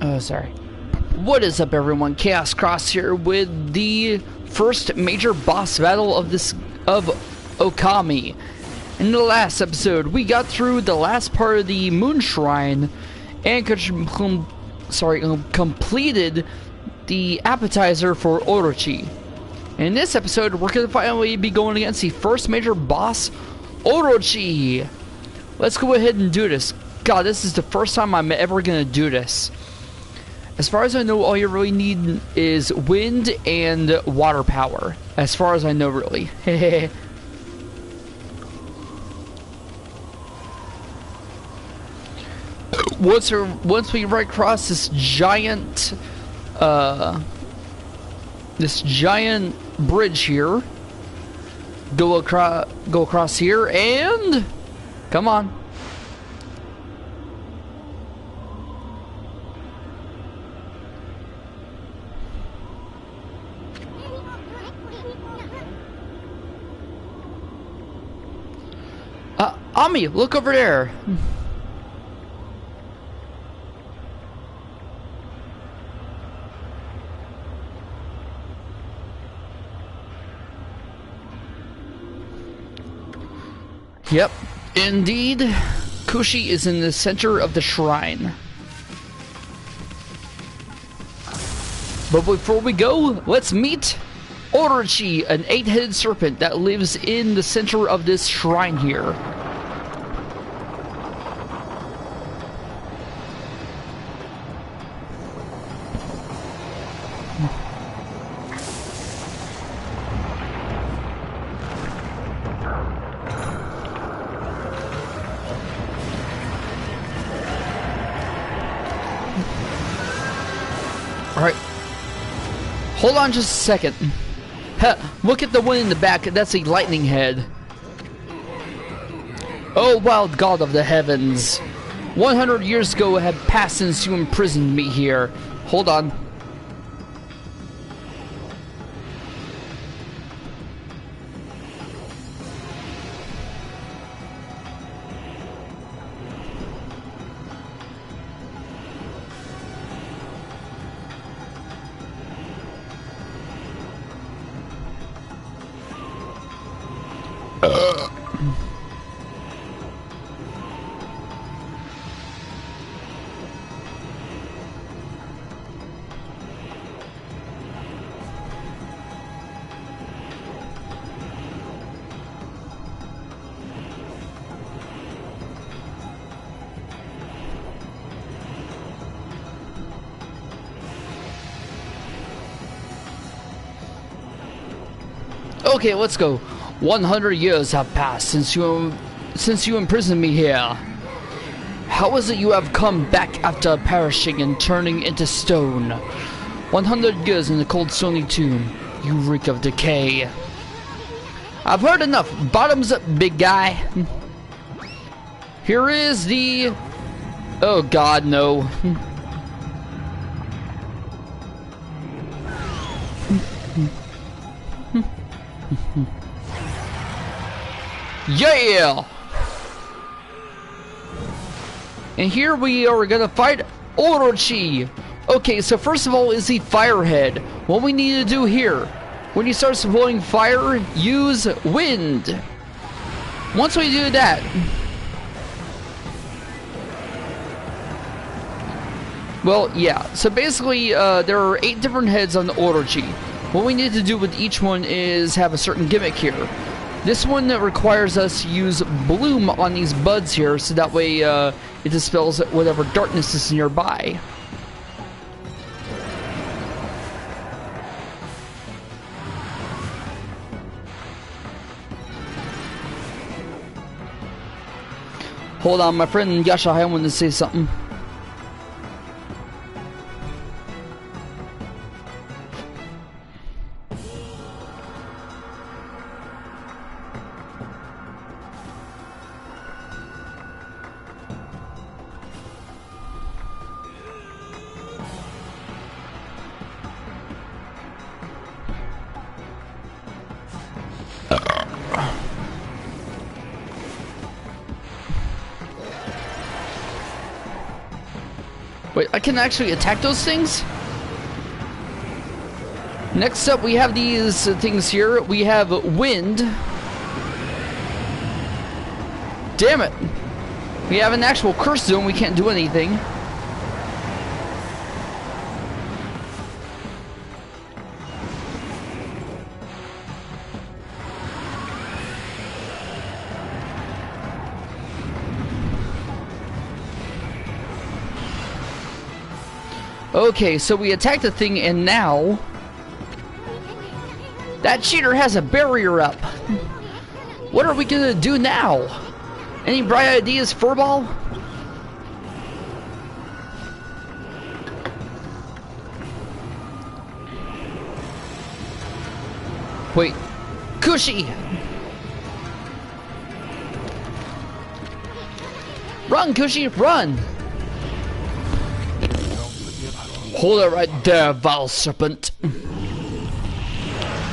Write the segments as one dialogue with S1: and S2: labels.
S1: Oh, sorry. What is up, everyone? Chaos Cross here with the first major boss battle of Okami. In the last episode, we got through the last part of the Moon Shrine and completed the appetizer for Orochi. In this episode, we're going to finally be going against the first major boss, Orochi. Let's go ahead and do this. God, this is the first time I'm ever going to do this. As far as I know, all you really need is wind and water power. As far as I know, really. Once we ride across this giant bridge here, go across here, and come on. Ami, look over there. Yep, indeed. Kushi is in the center of the shrine. But before we go, let's meet Orochi, an 8-headed serpent that lives in the center of this shrine here. Alright. Hold on just a second. Look at the one in the back. That's a lightning head. Oh, wild god of the heavens. 100 years ago had passed since you imprisoned me here. Hold on. Okay, let's go. 100 years have passed since you imprisoned me here. How is it you have come back after perishing and turning into stone? 100 years in the cold stony tomb. You reek of decay. I've heard enough. Bottoms up, big guy. Here is the... Oh god, no. Yeah! And here we are gonna fight Orochi! Okay, so first of all is the firehead. What we need to do here, when he starts blowing fire, use wind. Once we do that, well, yeah, so basically there are 8 different heads on the Orochi. What we need to do with each one is have a certain gimmick here. This one that requires us to use bloom on these buds here, so that way it dispels whatever darkness is nearby. Hold on, my friend Yashahai wanted to say something. Wait, I can actually attack those things? Next up, we have these things here. We have wind. Damn it. We have an actual curse zone. We can't do anything. Okay, so we attacked the thing, and now that cheater has a barrier up. What are we gonna do now? Any bright ideas, Furball? Wait, Cushy! Run, Cushy, run! Hold it right there, vile serpent.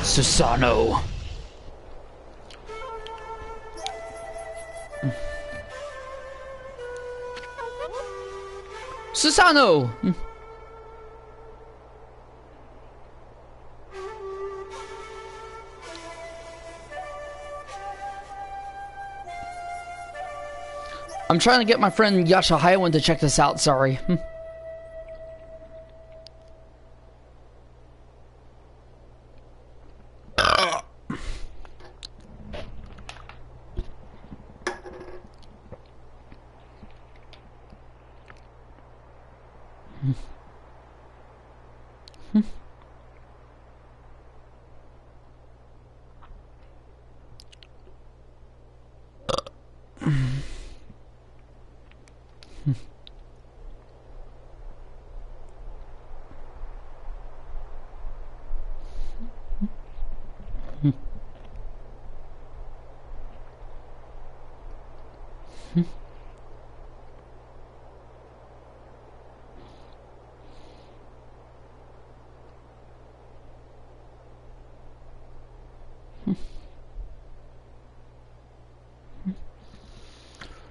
S1: Susano. Susano! I'm trying to get my friend Yashahaiwan to check this out, sorry.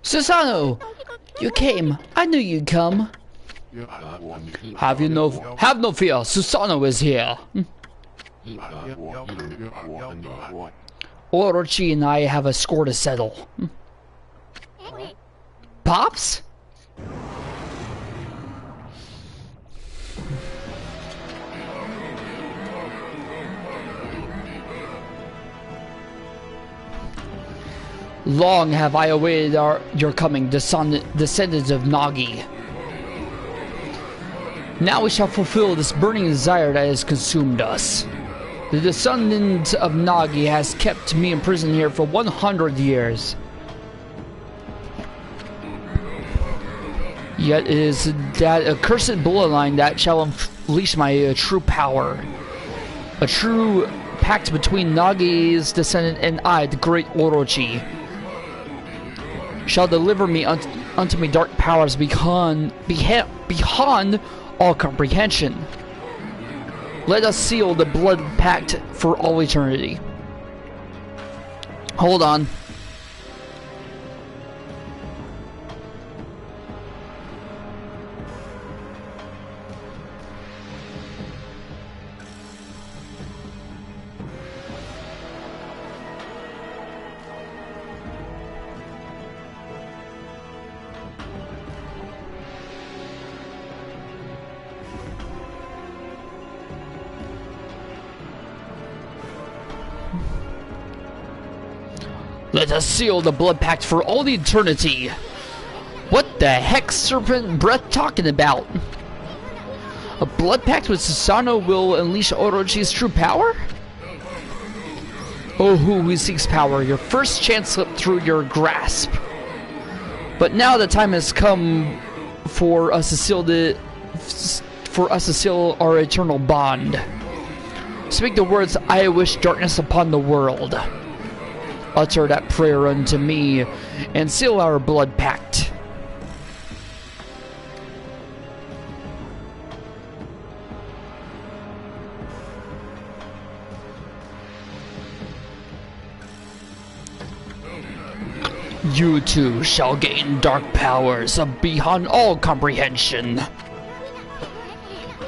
S1: Susano! You came. I knew you'd come. Have no fear. Susano is here. Orochi and I have a score to settle. Pops? Long have I awaited your coming, descendants of Nagi. Now we shall fulfill this burning desire that has consumed us. The descendant of Nagi has kept me imprisoned here for 100 years. Yet it is that accursed bloodline that shall unleash my true power. A true pact between Nagi's descendant and I, the great Orochi, shall deliver me unto me dark powers beyond all comprehension. Let us seal the blood pact for all eternity. Hold on. Let us seal the blood pact for all eternity. What the heck, serpent breath talking about? A blood pact with Susano will unleash Orochi's true power? Oh, who seeks power, your first chance slipped through your grasp. But now the time has come for us to seal our eternal bond. Speak the words, I wish darkness upon the world. Utter that prayer unto me, and seal our blood pact. You too shall gain dark powers beyond all comprehension.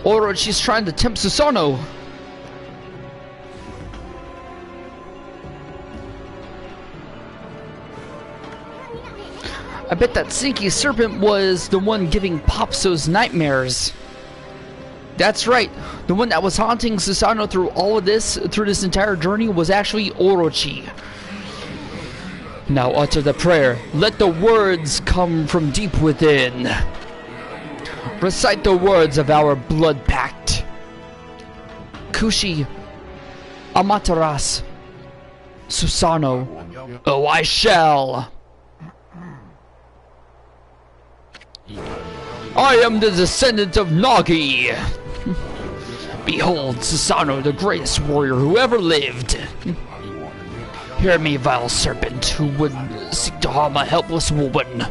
S1: Orochi's trying to tempt Susanoo. I bet that sneaky serpent was the one giving Pops those nightmares. That's right. The one that was haunting Susanoo through all of this, through this entire journey, was actually Orochi. Now utter the prayer. Let the words come from deep within. Recite the words of our blood pact. Kushi, Amaterasu, Susanoo. Oh, I shall. I am the descendant of Nagi. Behold, Susanoo, the greatest warrior who ever lived. Hear me, vile serpent, who would seek to harm a helpless woman.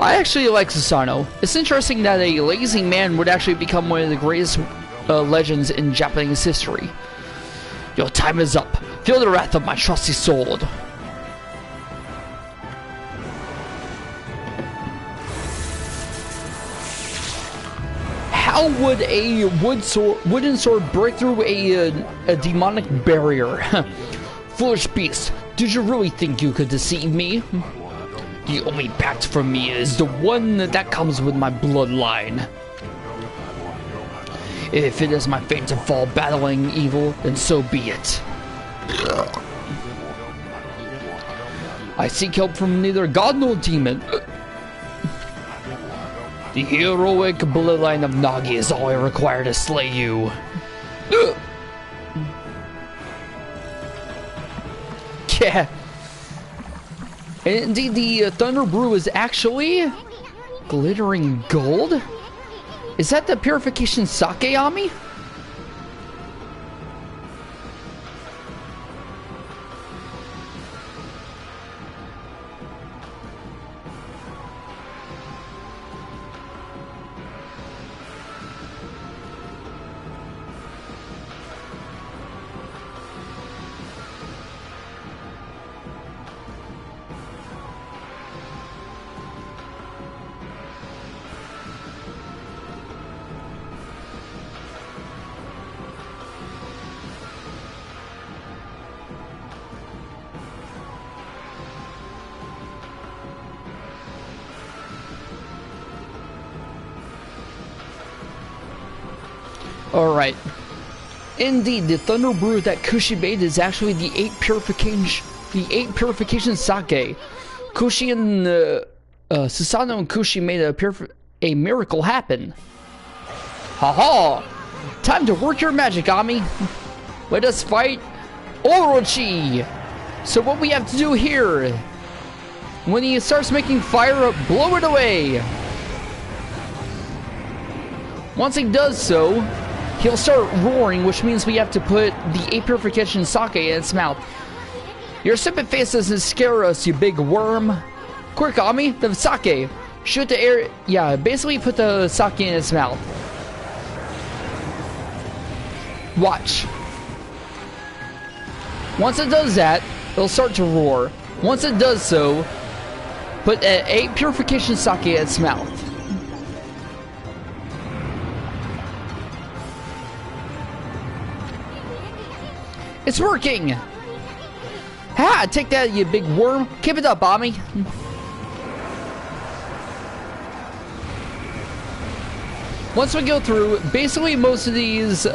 S1: I actually like Susanoo. It's interesting that a lazy man would actually become one of the greatest legends in Japanese history. Your time is up. Feel the wrath of my trusty sword. How would a wooden sword break through a demonic barrier? Foolish beast, did you really think you could deceive me? The only pact from me is the one that comes with my bloodline. If it is my fate to fall battling evil, then so be it. I seek help from neither god nor demon. The heroic bloodline of Nagi is all I require to slay you. Yeah. And indeed, the Thunder Brew is actually glittering gold? Is that the purification sake, Ami? Alright. Indeed, the Thunder Brew that Kushi made is actually the 8 purification sake. Kushi and Susanoo and Kushi made a miracle happen. Haha! Time to work your magic, Ami. Let us fight Orochi. So what we have to do here, when he starts making fire, blow it away. Once he does so, he'll start roaring, which means we have to put the 8 purification sake in its mouth. Your stupid face doesn't scare us, you big worm. Quick, Ami, the sake. Shoot the air. Yeah, basically put the sake in its mouth. Watch. Once it does that, it'll start to roar. Once it does so, put 8 purification sake in its mouth. It's working! Ha! Take that, you big worm! Keep it up, Ami! Once we go through, basically most of these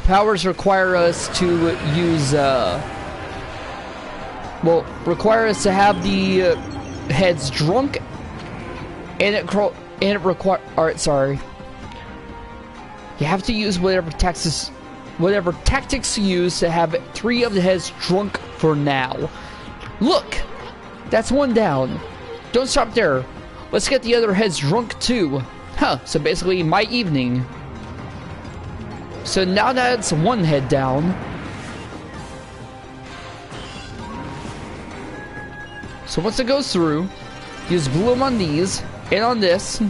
S1: powers require us to use, well, require us to have the heads drunk, and it alright, sorry. You have to use whatever tactics you use to have 3 of the heads drunk for now. Look! That's 1 down. Don't stop there. Let's get the other heads drunk too. Huh, so basically my evening. So now that's 1 head down. So once it goes through, use bloom on these and on this.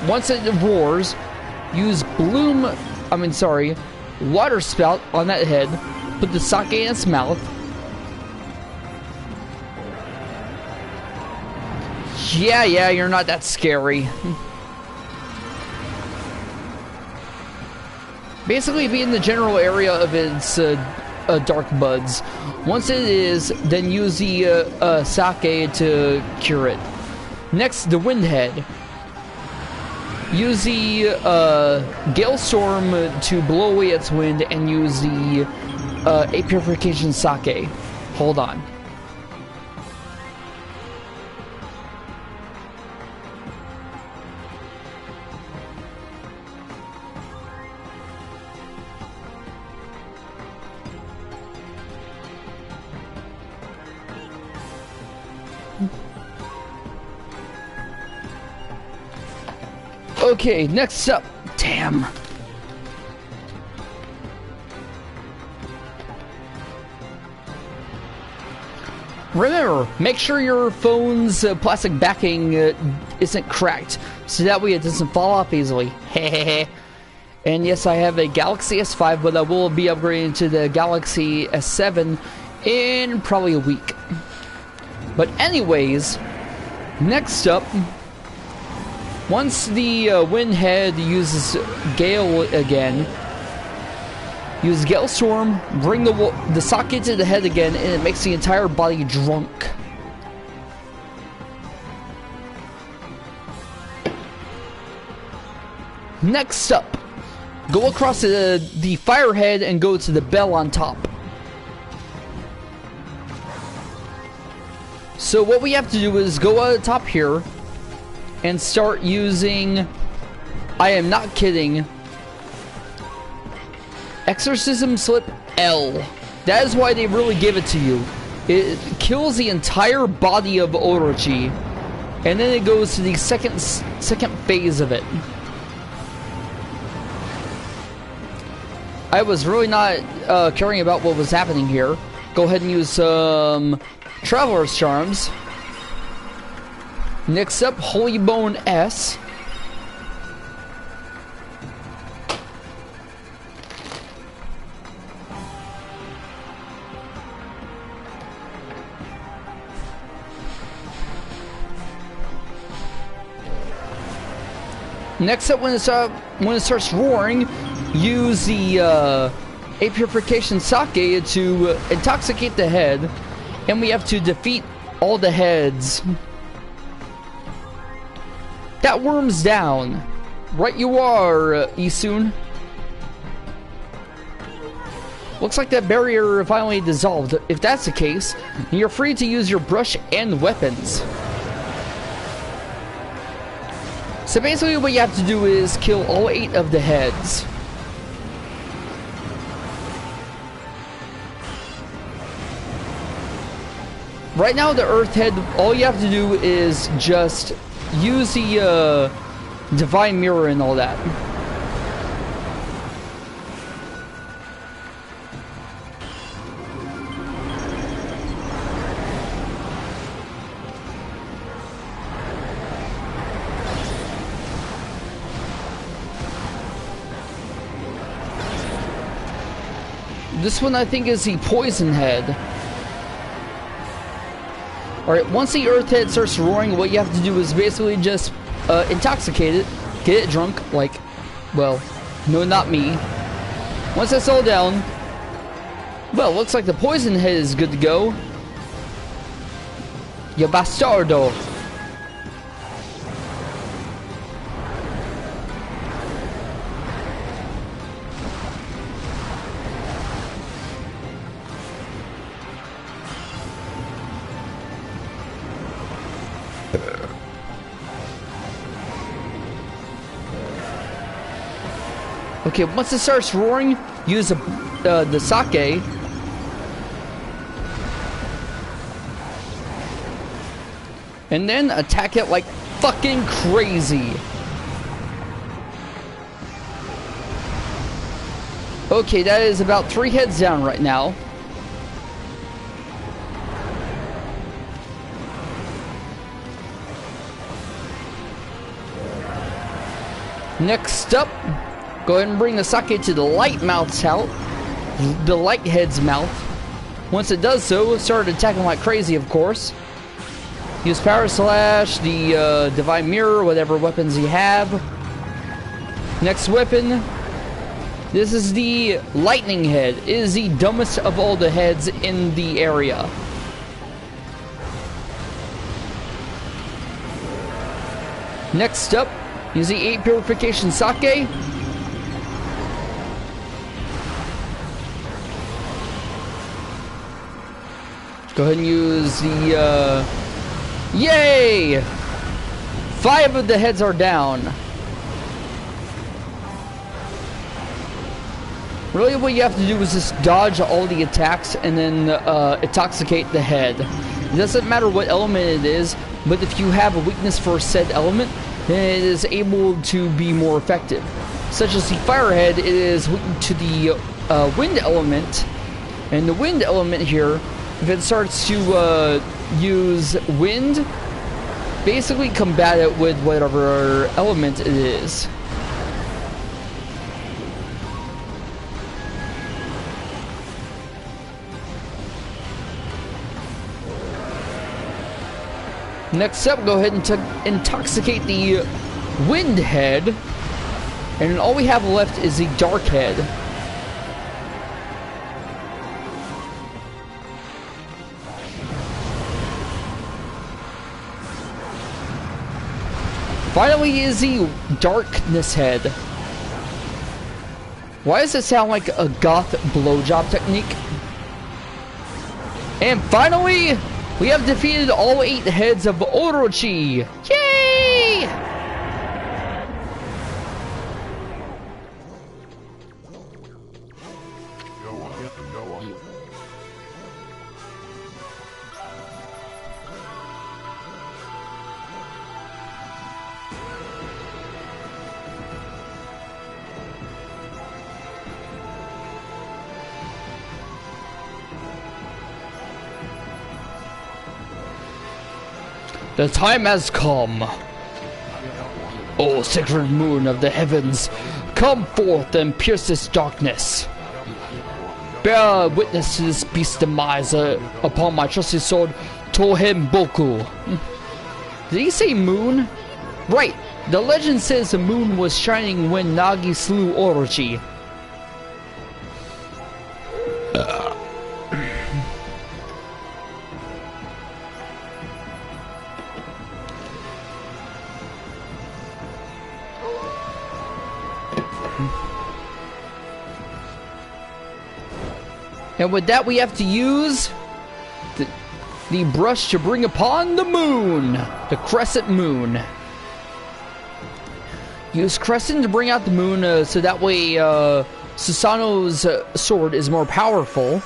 S1: Once it roars, use water spout on that head. Put the sake in its mouth. Yeah, you're not that scary. Basically be in the general area of its dark buds. Once it is, then use the sake to cure it. Next, the wind head. Use the gale storm to blow away its wind, and use the a purification sake. Hold on. Okay, next up. Damn. Remember, make sure your phone's plastic backing isn't cracked, so that way it doesn't fall off easily. Hehehe. And yes, I have a Galaxy S5, but I will be upgrading to the Galaxy S7 in probably a week. But anyways, next up, once the wind head uses gale again, use Gale Storm, bring the sake to the head again, and it makes the entire body drunk. Next up, go across the fire head and go to the bell on top. So what we have to do is go at the top here and start using, I am not kidding, Exorcism Slip L. That is why they really give it to you. It kills the entire body of Orochi, and then it goes to the second phase of it. I was really not caring about what was happening here. Go ahead and use some Traveler's Charms. Next up, Holy Bone S. Next up, when it starts roaring, use the a purification sake to intoxicate the head, and we have to defeat all the heads. That worm's down. Right you are, Isun. Looks like that barrier finally dissolved. If that's the case, you're free to use your brush and weapons. So basically what you have to do is kill all 8 of the heads. Right now the Earth head, all you have to do is just use the Divine Mirror and all that. This one I think is the Poison Head. Alright, once the Earth Head starts roaring, what you have to do is basically just intoxicate it, get it drunk, like, well, no, not me. Once that's all down, well, looks like the Poison Head is good to go. Ya bastardo. Okay, once it starts roaring, use the sake. And then attack it like fucking crazy. Okay, that is about 3 heads down right now. Next up, go ahead and bring the sake to the light mouth's out, the light head's mouth. Once it does so, start attacking like crazy, of course. Use Power Slash, the Divine Mirror, whatever weapons you have. Next weapon, This is the lightning head. It is the dumbest of all the heads in the area. Next up is the 8 Purification Sake. Go ahead and use the, yay! 5 of the heads are down. Really what you have to do is just dodge all the attacks and then intoxicate the head. It doesn't matter what element it is, but if you have a weakness for said element, then it is able to be more effective. Such as the fire head, it is weak to the wind element. And the wind element here, if it starts to use wind, basically combat it with whatever element it is. Next up, go ahead and intoxicate the wind head. And all we have left is the dark head. Finally is the darkness head. Why does it sound like a goth blowjob technique? And finally, we have defeated all 8 heads of Orochi! Yay! The time has come. O sacred moon of the heavens, come forth and pierce this darkness. Bear witness to this beast's demise upon my trusty sword, Tohen Boku. Did he say moon? Right, the legend says the moon was shining when Nagi slew Orochi. And with that, we have to use the brush to bring upon the moon, the crescent moon. Use crescent to bring out the moon, so that way Susanoo's sword is more powerful.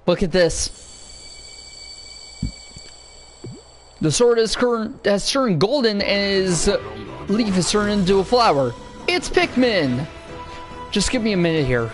S1: Look at this. The sword has turned golden and his leaf is turned into a flower. It's Pikmin! Just give me a minute here.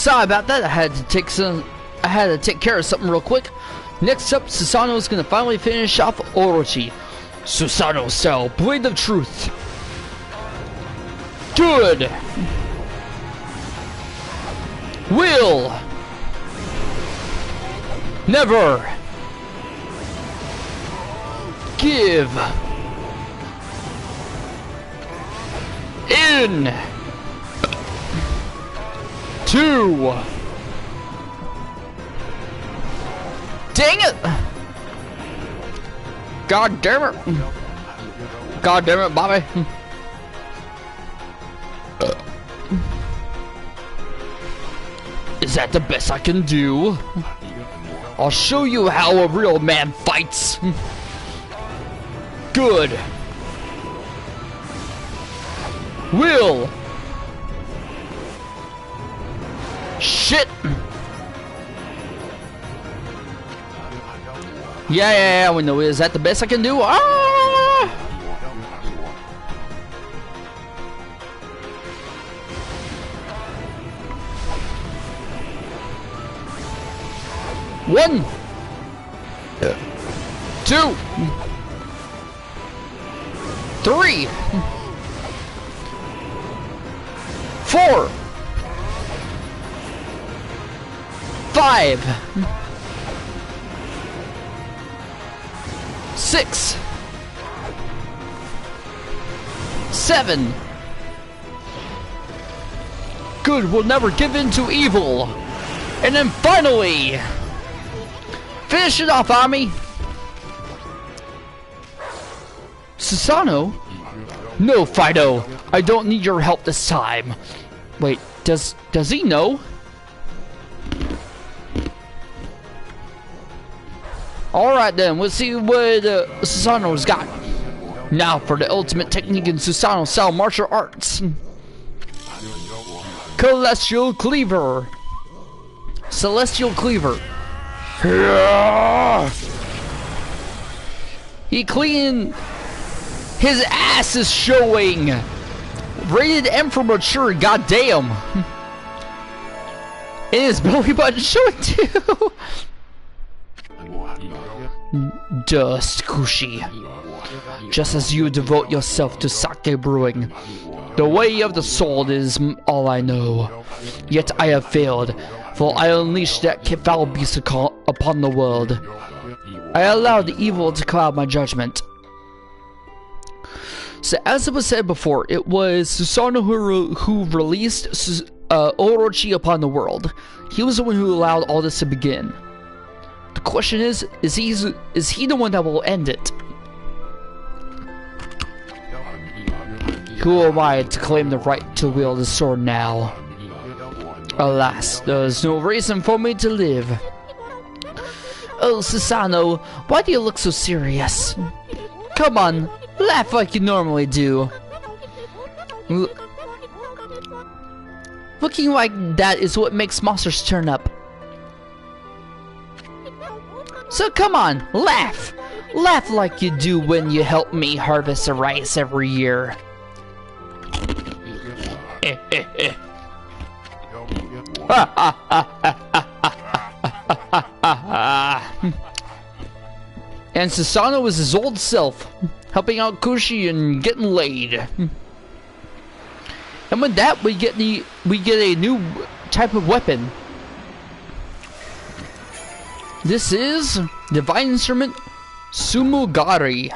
S1: Sorry about that. I had to take care of something real quick. Next up, Susano's gonna finally finish off Orochi. Susano style, Blade of Truth. Good. Will. Never. Give. In. 2. Dang it! God damn it! God damn it, Bobby! Is that the best I can do? I'll show you how a real man fights! Good! Will! Shit! Yeah, we know. Is that the best I can do? Ah! One, 2, 3, 4, 5, 6, 7. Good will never give in to evil. And then finally, finish it off, Ami. Susano? No, Fido. I don't need your help this time. Wait, does he know? Alright then, let's see what Susano's got. Now for the ultimate technique in Susano style martial arts. Celestial Cleaver. Celestial Cleaver. He clean. His ass is showing. Rated M for mature, goddamn. And his belly button showing too. Dust, Kushi. Just as you devote yourself to sake brewing, the way of the sword is all I know. Yet I have failed, for I unleashed that foul beast upon the world. I allowed evil to cloud my judgment. So as it was said before, it was Susano who released Orochi upon the world. He was the one who allowed all this to begin. The question is he the one that will end it? Who am I to claim the right to wield the sword now? Alas, there is no reason for me to live. Oh, Susano, why do you look so serious? Come on, laugh like you normally do. Looking like that is what makes monsters turn up. So come on, laugh! Laugh like you do when you help me harvest the rice every year. And Susano was his old self, helping out Kushi and getting laid. And with that, we get a new type of weapon. This is Divine Instrument Sumugari.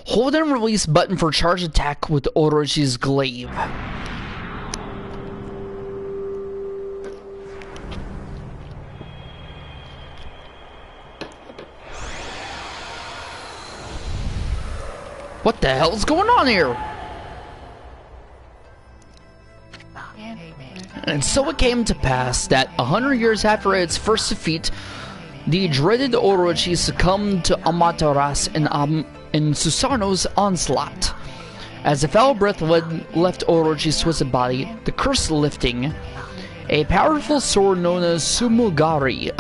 S1: Hold and release button for charge attack with Orochi's glaive. What the hell is going on here? And so it came to pass that 100 years after its first defeat, the dreaded Orochi succumbed to Amaterasu in Susano's onslaught. As the foul breath left Orochi's twisted body, the curse lifting, a powerful sword known as Sumugari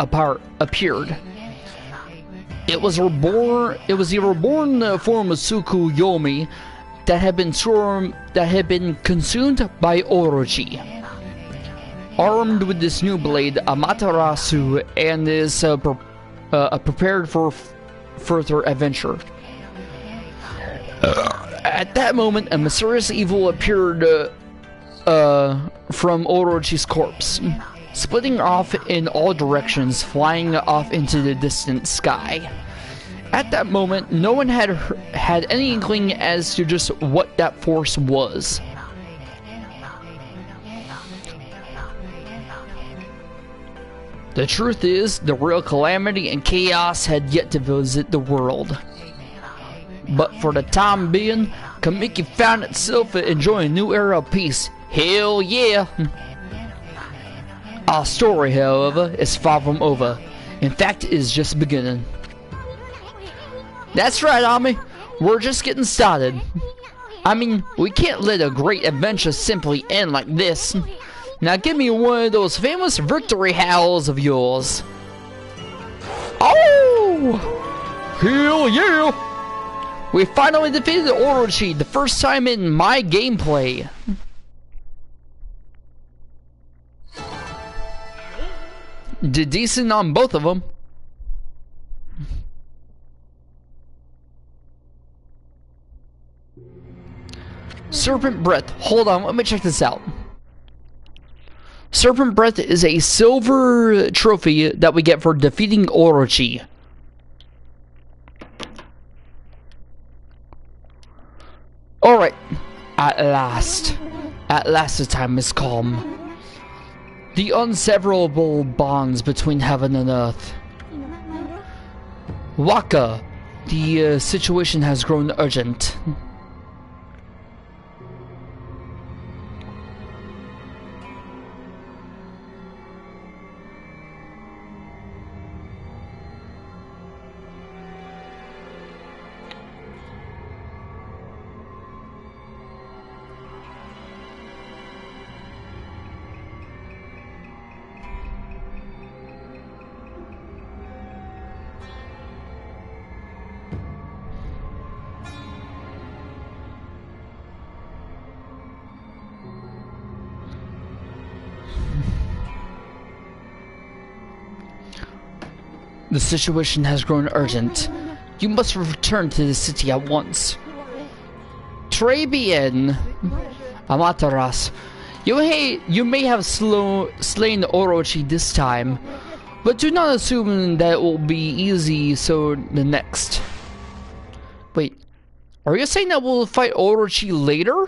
S1: appeared. It was the reborn form of Tsukuyomi that had been consumed by Orochi. armed with this new blade, Amaterasu, and is prepared for further adventure. At that moment, a mysterious evil appeared from Orochi's corpse, splitting off in all directions, flying off into the distant sky. At that moment, no one had any inkling as to just what that force was. The truth is, the real calamity and chaos had yet to visit the world. But for the time being, Kamiki found itself enjoying a new era of peace. Hell yeah! Our story, however, is far from over. In fact, it is just beginning. That's right, Ami. We're just getting started. I mean, we can't let a great adventure simply end like this. Now give me one of those famous victory howls of yours. Oh! Hell yeah! We finally defeated Orochi, the first time in my gameplay. Did decent on both of them. Serpent Breath. Hold on, let me check this out. Serpent Breath is a silver trophy that we get for defeating Orochi. Alright. At last the time is calm. The inseparable bonds between heaven and earth. Waka. The situation has grown urgent. The situation has grown urgent. You must return to the city at once. Très bien, Amaterasu. You may have slain Orochi this time, but do not assume that it will be easy so the next. Wait, are you saying that we'll fight Orochi later?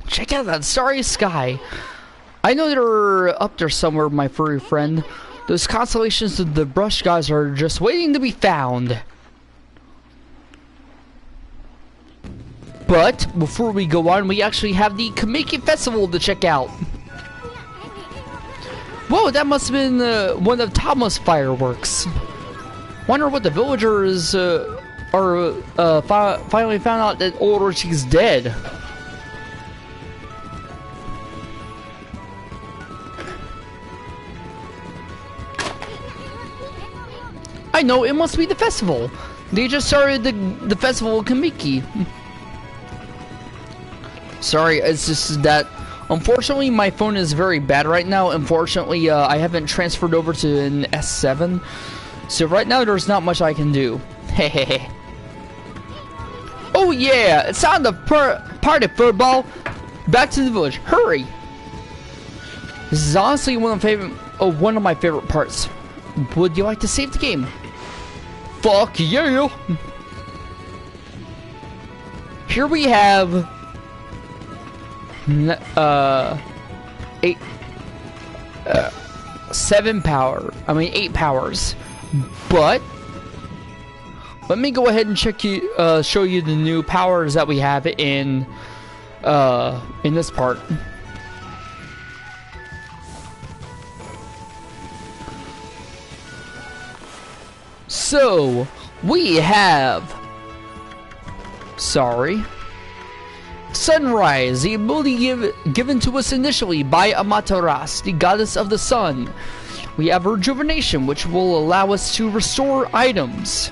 S1: Check out that starry sky. I know they're up there somewhere, my furry friend. Those constellations of the brush guys are just waiting to be found. But before we go on, we actually have the Kamiki Festival to check out. Whoa, that must have been one of Tama's fireworks. Wonder what the villagers finally found out that Orochi's dead. I know, it must be the festival. They just started the festival of Kamiki. Sorry, it's just that unfortunately my phone is very bad right now. Unfortunately, I haven't transferred over to an S7. So right now there's not much I can do. Hehehe. Oh yeah, it's time to party football. Back to the village. Hurry. This is honestly one of my favorite parts. Would you like to save the game? Fuck yeah! Here we have 8 powers, but let me go ahead and show you the new powers that we have in this part. So we have, Sunrise, the ability given to us initially by Amaterasu, the goddess of the sun. We have Rejuvenation, which will allow us to restore items.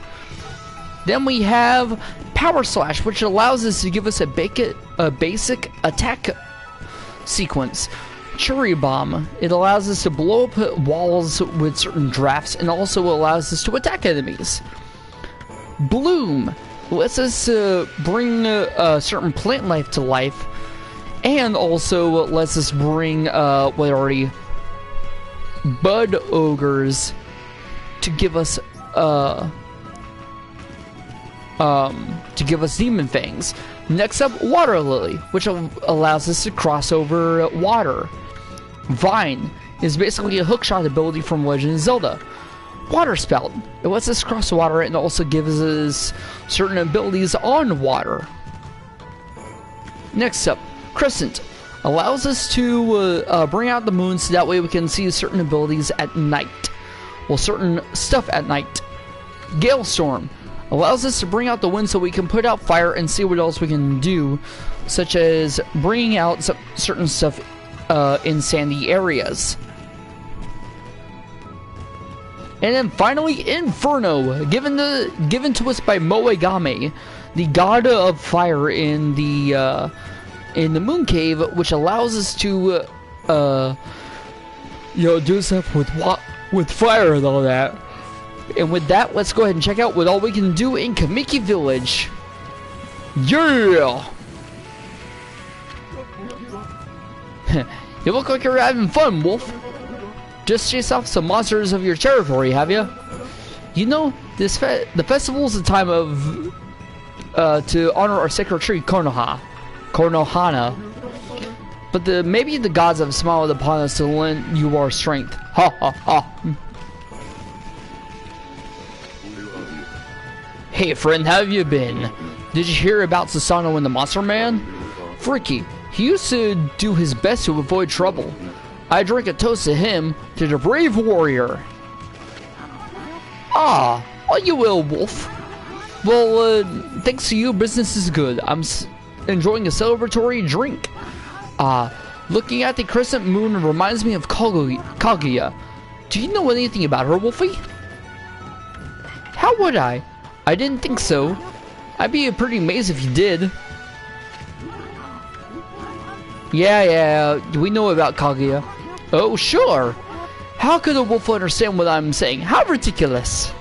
S1: Then we have Power Slash, which allows us to give us a basic attack sequence. Cherry Bomb, it allows us to blow up walls with certain drafts and also allows us to attack enemies. Bloom lets us bring certain plant life to life, and also lets us bring Bud Ogres to give us Demon Fangs. Next up, Water Lily, which allows us to cross over water. Vine is basically a hookshot ability from Legend of Zelda. Water Spout, it lets us cross water and also gives us certain abilities on water. Next up, Crescent allows us to bring out the moon so that way we can see certain abilities at night. Well, certain stuff at night. Gale Storm allows us to bring out the wind so we can put out fire and see what else we can do, such as bringing out certain stuff in sandy areas. And then finally, Inferno, given to us by Moegame, the god of fire in the moon cave, which allows us to do stuff with fire and all that. And with that, let's go ahead and check out what all we can do in Kamiki Village. Yeah! You look like you're having fun, Wolf. Just chase off some monsters of your territory, have you? You know, the festival is a time of to honor our sacred tree, Konohana. But maybe the gods have smiled upon us to lend you our strength. Ha ha ha. Hey friend, how have you been? Did you hear about Susano and the Monster Man? Freaky, he used to do his best to avoid trouble. I drink a toast to him, to the brave warrior. Ah, are you ill, Wolf? Well, thanks to you, business is good. I'm enjoying a celebratory drink. Looking at the crescent moon reminds me of Kaguya. Do you know anything about her, Wolfie? How would I? I didn't think so. I'd be pretty amazed if you did. Yeah, we know about Kaguya. Oh, sure. How could a wolf understand what I'm saying? How ridiculous.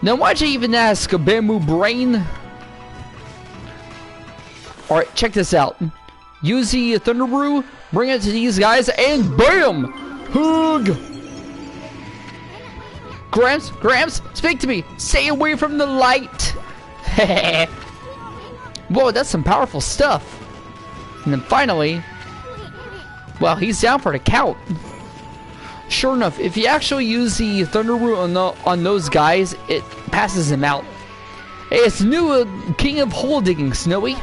S1: Now, why'd you even ask, a bamboo brain? Alright, check this out. Use the Thunder Brew, bring it to these guys, and BAM! Hug! Gramps, speak to me. Stay away from the light. Whoa, that's some powerful stuff. And then finally, well, he's down for the count. Sure enough, if you actually use the Thunder Brew on those guys, it passes him out. Hey, it's new King of Hole Digging, Snowy.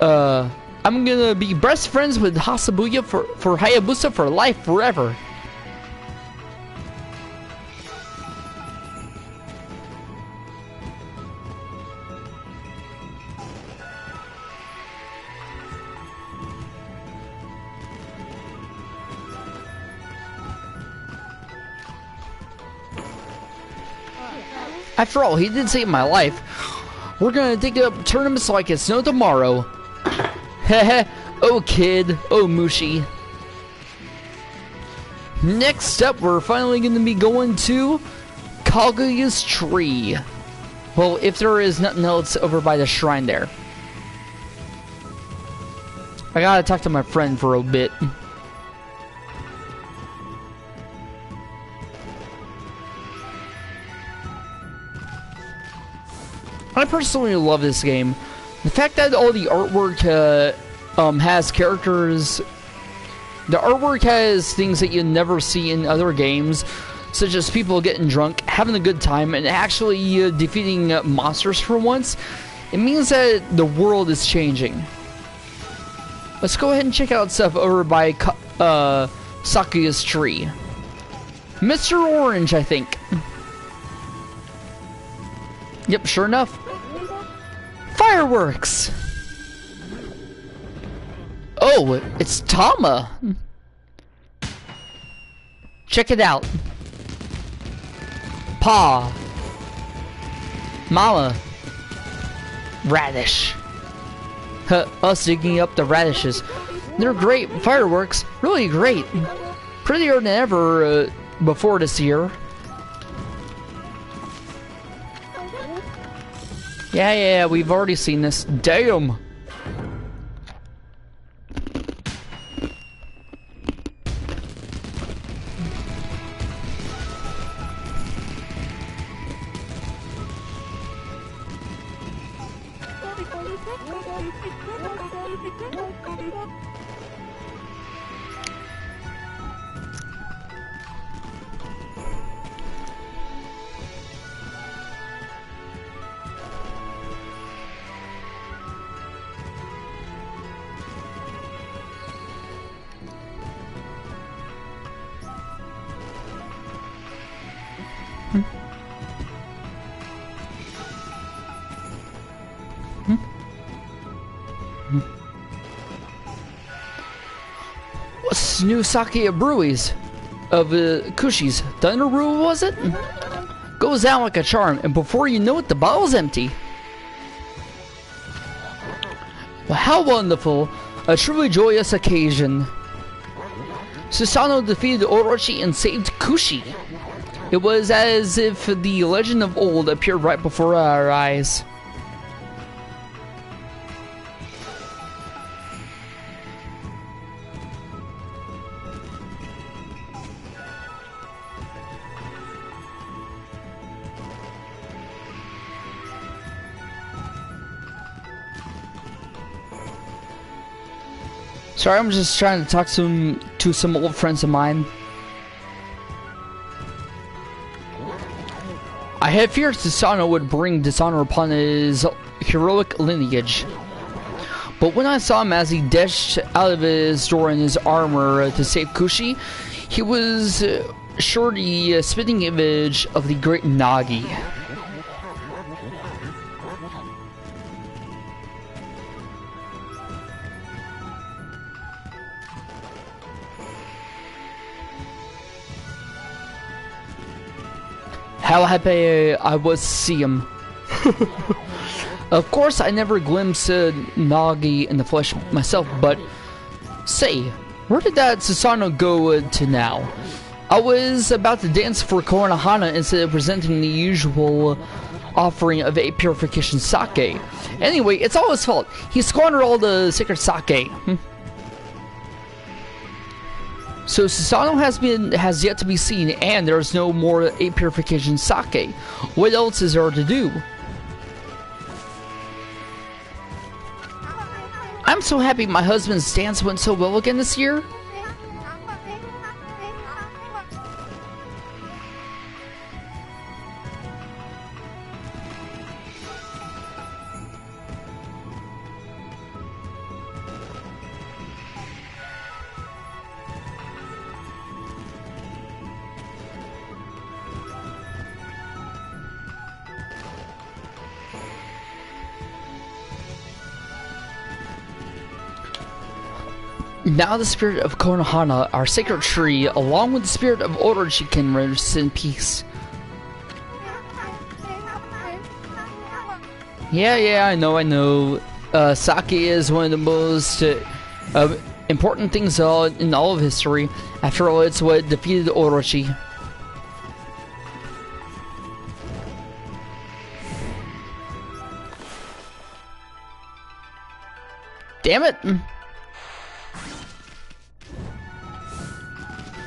S1: I'm gonna be best friends with Hasabuya for Hayabusa for life, forever. After all, he did save my life. We're gonna dig up tournaments like it's no tomorrow. Heh. Oh kid, oh Mushi. Next up, we're finally gonna be going to Kaguya's tree. Well, if there is nothing else over by the shrine there. I gotta talk to my friend for a bit. I personally love this game. The fact that all the artwork has characters, the artwork has things that you never see in other games. such as people getting drunk, having a good time, and actually defeating monsters for once, it means that the world is changing. Let's go ahead and check out stuff over by Sakuya's tree. Mr. Orange, I think. Yep, sure enough. Fireworks! Oh, it's Tama! Check it out. Pa. Mama. Radish. Us digging up the radishes. They're great fireworks. Really great. Prettier than ever before this year. Yeah, we've already seen this. Damn. What's new sake breweries of Kushi's? Thunderbrew, was it? Goes down like a charm, and before you know it, the bottle's empty. Well, how wonderful. A truly joyous occasion. Susanoo defeated Orochi and saved Kushi. It was as if the legend of old appeared right before our eyes. Sorry, I'm just trying to talk to some old friends of mine. I had feared Susanoo would bring dishonor upon his heroic lineage. But when I saw him as he dashed out of his door in his armor to save Kushi, he was sure the spitting image of the great Nagi. How happy I was to see him. Of course, I never glimpsed Nagi in the flesh myself, but say, where did that Susanoo go to now? I was about to dance for Konohana instead of presenting the usual offering of a purification sake. Anyway, it's all his fault. He squandered all the sacred sake. So Susanoo has yet to be seen, and there's no more 8 purification sake. What else is there to do? I'm so happy my husband's dance went so well again this year. Now the spirit of Konohana, our sacred tree, along with the spirit of Orochi, can rest in peace. Yeah, I know. Sake is one of the most important things in all of history. After all, it's what defeated Orochi. Damn it!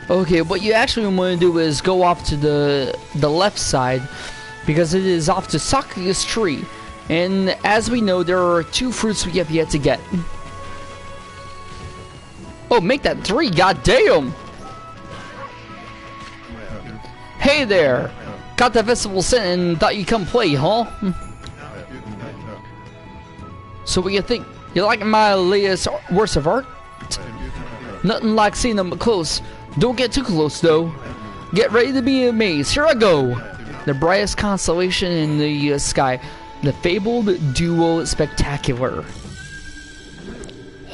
S1: Okay, what you actually want to do is go off to the left side, because it is off to Sakuya's tree. And as we know, there are 2 fruits we have yet to get. Oh, make that 3, goddamn! Hey there! Got the festival sent and thought you'd come play, huh? So what you think? You like my latest works of art? Nothing like seeing them up close. Don't get too close though. Get ready to be amazed. Here I go! The brightest constellation in the sky. The fabled duo spectacular.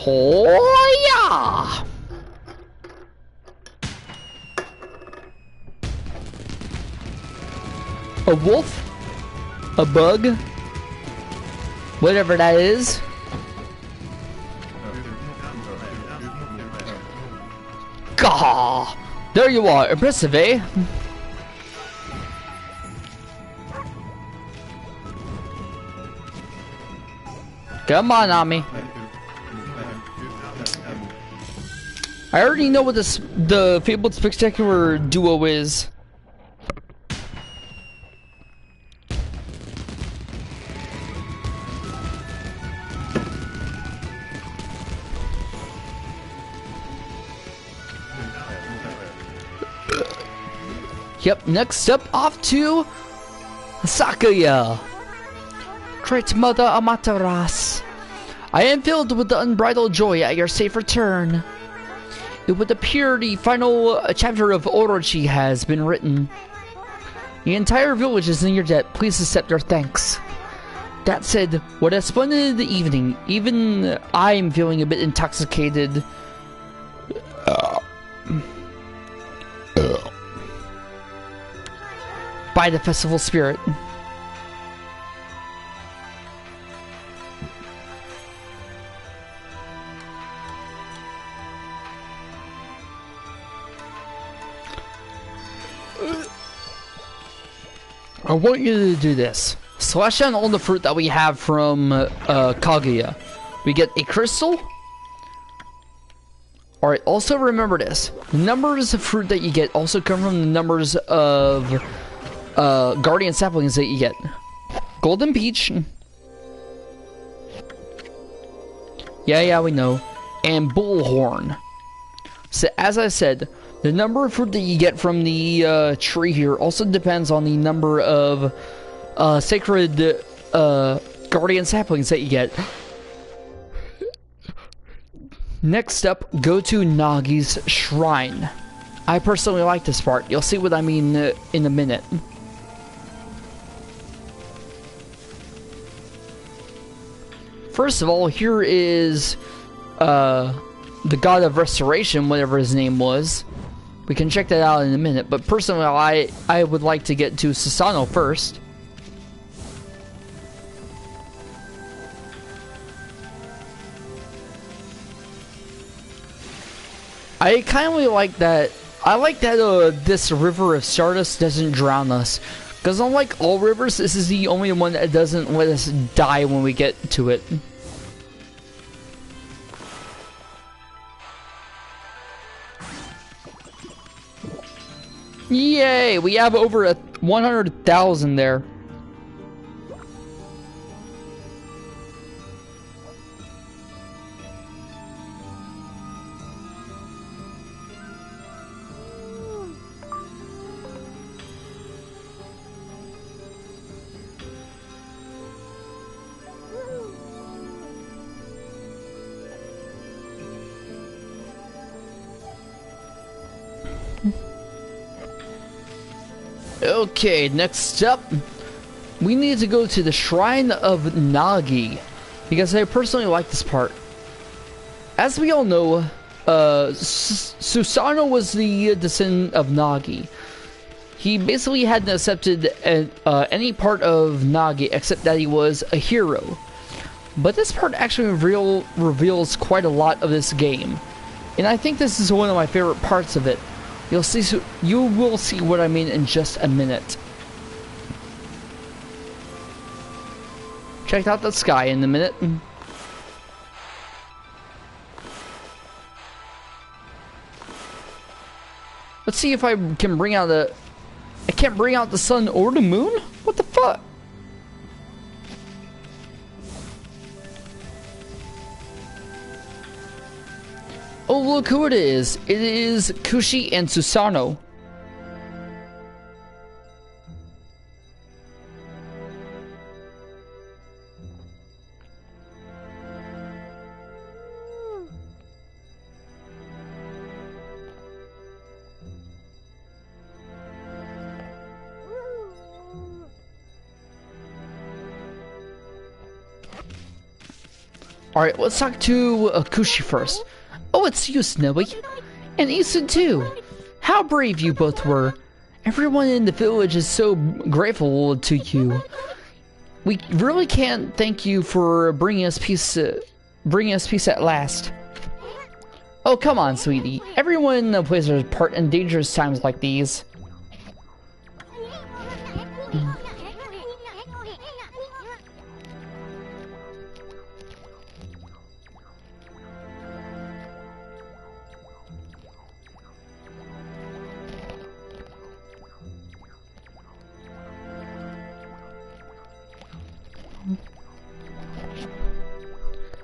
S1: Oh yeah! A wolf? A bug? Whatever that is. Gah! There you are. Impressive, eh? Come on, Ami. I already know what the fabled spectacular duo is. Yep, next up, off to Sakuya. Great Mother Amaterasu, I am filled with the unbridled joy at your safe return. It would appear the final chapter of Orochi has been written. The entire village is in your debt. Please accept your thanks. That said, what a splendid evening. Even I'm feeling a bit intoxicated. By the festival spirit. I want you to do this. Slash down all the fruit that we have from Kaguya. We get a crystal. Alright, also remember this. The numbers of fruit that you get also come from the numbers of guardian saplings that you get. Golden peach. Yeah, we know. And bullhorn. So as I said, the number of fruit that you get from the tree here also depends on the number of sacred guardian saplings that you get. Next up, go to Nagi's shrine. I personally like this part. You'll see what I mean in a minute. First of all, here is the god of restoration, whatever his name was. We can check that out in a minute, but personally I would like to get to Susanoo first. I kind of like that. I like that this river of Stardust doesn't drown us. Because unlike all rivers, this is the only one that doesn't let us die when we get to it. Yay! We have over 100,000 there. Okay, next up, we need to go to the Shrine of Nagi, because I personally like this part. As we all know, Susanoo was the descendant of Nagi. He basically hadn't accepted any part of Nagi except that he was a hero. But this part actually reveals quite a lot of this game. And I think this is one of my favorite parts of it. You will see what I mean in just a minute. Check out the sky in a minute. Let's see if I can bring out the... I can't bring out the sun or the moon? What the fuck? Oh, look who it is. It is Kushi and Susanoo. Alright, let's talk to Kushi first. Oh, it's you, Snowy. And Isun too. How brave you both were. Everyone in the village is so grateful to you. We really can't thank you for bringing us peace at last. Oh, come on, sweetie. Everyone plays their part in dangerous times like these.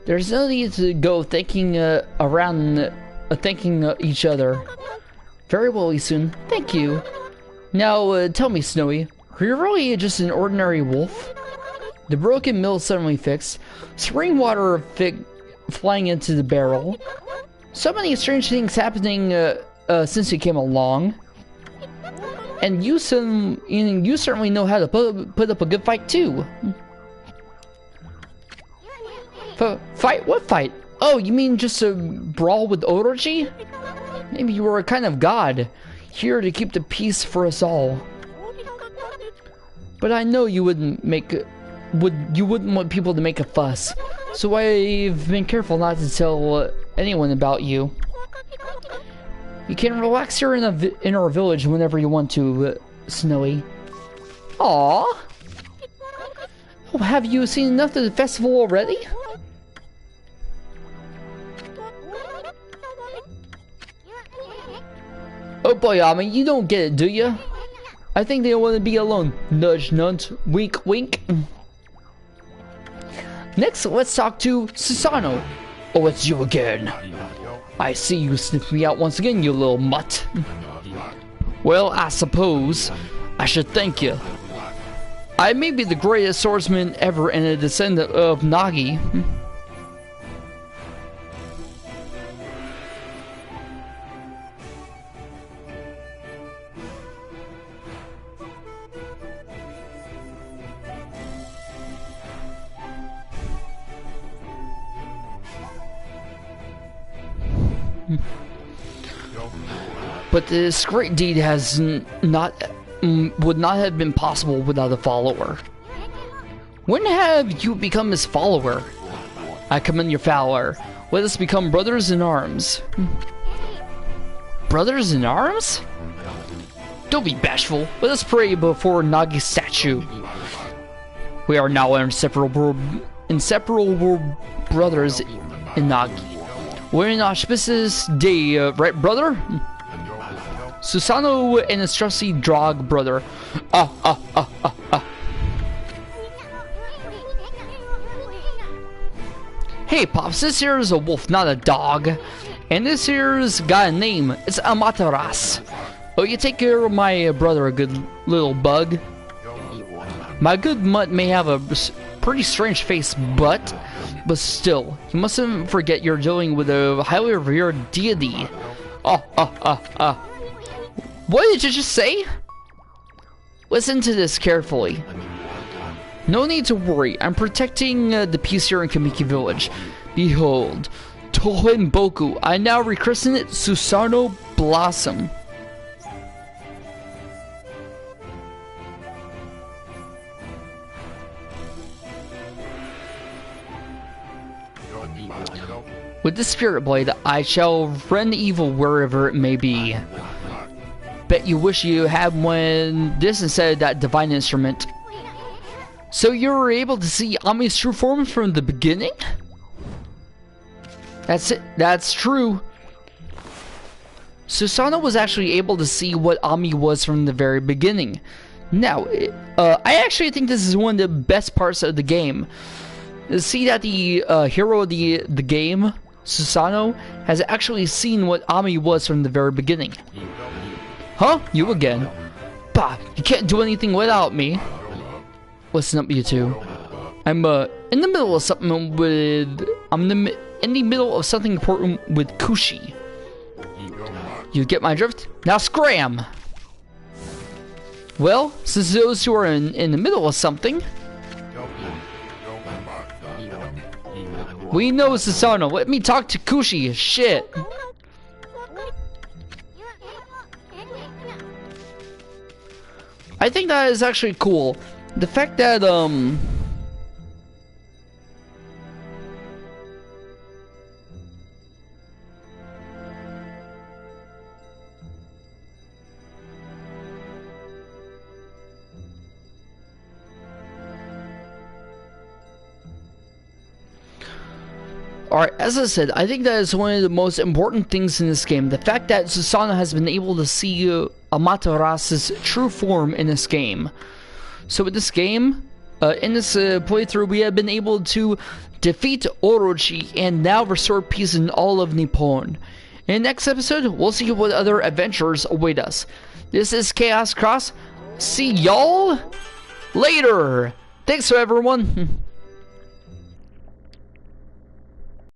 S1: There's no need to go thanking thanking each other. Very well, Isun. Thank you. Now, tell me, Snowy, are you really just an ordinary wolf? The broken mill suddenly fixed. Spring water flying into the barrel. So many strange things happening since you came along. And you certainly know how to put up a good fight too. Fight? What fight? Oh, you mean just a brawl with Orochi? Maybe you were a kind of god, here to keep the peace for us all. But I know you wouldn't want people to make a fuss, so I've been careful not to tell anyone about you. You can relax here in our village whenever you want to, Snowy. Aww. Oh, have you seen enough of the festival already? Oh boy, Ami, you don't get it, do you? I think they want to be alone. Nudge, nudge, wink, wink. Next, let's talk to Susano. Oh, it's you again. I see you sniff me out once again, you little mutt. Well, I suppose I should thank you. I may be the greatest swordsman ever and a descendant of Nagi. But this great deed would not have been possible without a follower. When have you become his follower? I commend your valor. Let us become brothers in arms. Brothers in arms? Don't be bashful. Let us pray before Nagi's statue. We are now inseparable brothers in Nagi. We're in auspicious day, right, brother? Susano and his trusty Drog brother. Hey, Pops, this here is a wolf, not a dog. And this here's got a name. It's Amaterasu. Oh, you take care of my brother, a good little bug. My good mutt may have a pretty strange face, but still, you mustn't forget you're dealing with a highly revered deity. What did you just say? Listen to this carefully. No need to worry, I'm protecting the peace here in Kamiki Village. Behold, Tohen Boku, I now rechristen it Susano Blossom. With the Spirit Blade, I shall rend evil wherever it may be. Bet you wish you had this instead of that divine instrument. So you were able to see Ami's true form from the beginning? That's it. That's true. Susano was actually able to see what Ami was from the very beginning. Now, I actually think this is one of the best parts of the game. See that the hero of the game, Susano, has actually seen what Ami was from the very beginning. Huh? You again? Bah, you can't do anything without me. Listen up, you two. I'm in the middle of something with... in the middle of something important with Kushi. You get my drift? Now scram! Well, since those who are in the middle of something... We know Susanoo. Let me talk to Kushi. Shit. I think that is actually cool. The fact that, Alright, as I said, I think that is one of the most important things in this game. The fact that Susanoo has been able to see Amaterasu's true form in this game. So with this game, in this playthrough, we have been able to defeat Orochi and now restore peace in all of Nippon. In the next episode, we'll see what other adventures await us. This is Chaos Cross. See y'all later! Thanks everyone!